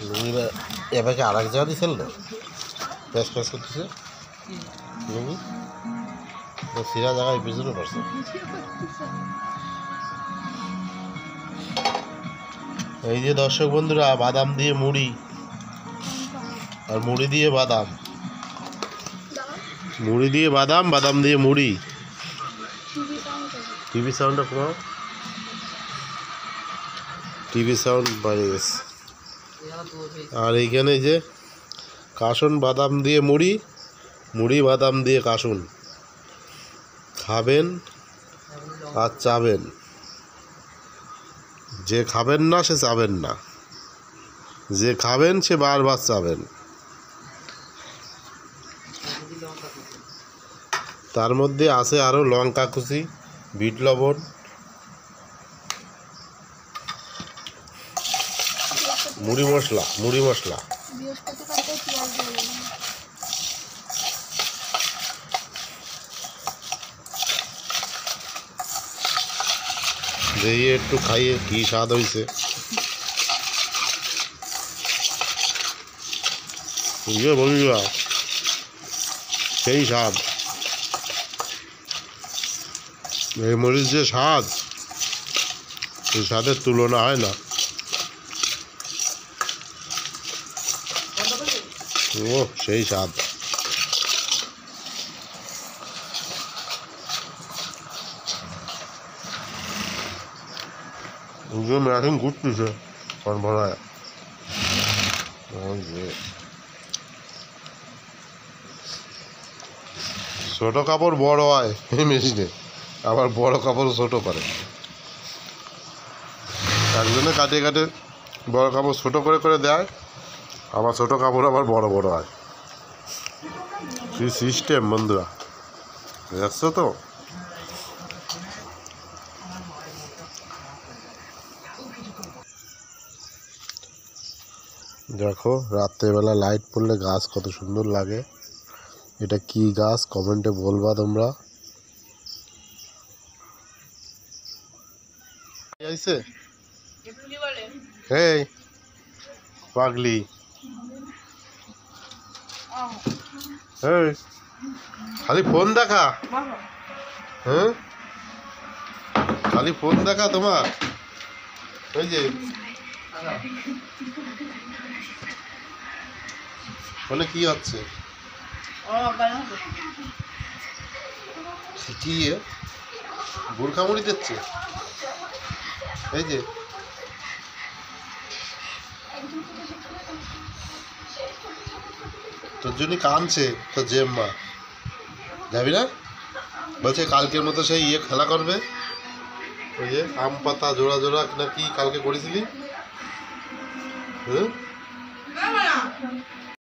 লুঙ্গিটা এবার কি আর এক জায়গা দিয়েছিল না প্যাস প্যাস করতেছে লুঙ্গি সিরা জায়গায় পিছনে পড়ছে। এই যে দর্শক বন্ধুরা, বাদাম দিয়ে মুড়ি আর মুড়ি দিয়ে বাদাম, মুড়ি দিয়ে বাদাম, বাদাম দিয়ে মুড়ি। টিভি সাউন্ডটা কমাও, টিভি সাউন্ড বাড়িয়ে গেছে। আর এইখানে যে কাসুন বাদাম দিয়ে মুড়ি, মুড়ি বাদাম দিয়ে কাসুন, খাবেন আর চাবেন। যে খাবেন না সে চাবেন না, যে খাবেন সে বারবার চাবেন। তার মধ্যে আছে আরও লঙ্কা কুচি, বিট লবণ, মুড়ি মশলা, মুড়ি মশলা। দিয়ে একটু খাইয়ে কি স্বাদ হয়েছে। বন্ধুরা সেই স্বাদ, এই মরিচ যে স্বাদ, এই স্বাদের তুলনা হয় না। ও সেই স্বাদ। মেশিন ঘুরতেছে ভরায়। ছোট কাপড় বড় হয় এই মেশিনে, আবার বড় কাপড় ছোট করে। একজনে কাটে কাটে বড় কাপড় ছোট করে করে দেয়, আবার ছোট কাপড় আবার বড় বড় হয়। কি সিস্টেম বন্ধুরা, দেখছো তো? দেখো রাত্রেবেলা লাইট পড়লে গাছ কত সুন্দর লাগে। এটা কি গাছ কমেন্টে বলবা তোমরা। এই পাগলি, এই খালি ফোন দেখা, হ্যাঁ খালি ফোন দেখা তোমার। ওই যে ফোনে কি হচ্ছে, কি বোরখা মুড়ি দিচ্ছে। এই যে তোর জন্য কাঁদছে তোর জেম্মা, যাবি না? বলছে কালকের মতো সেই খেলা করবে। ওই যে আম পাতা জোড়া জোড়া না কি কালকে করেছিলি? হুম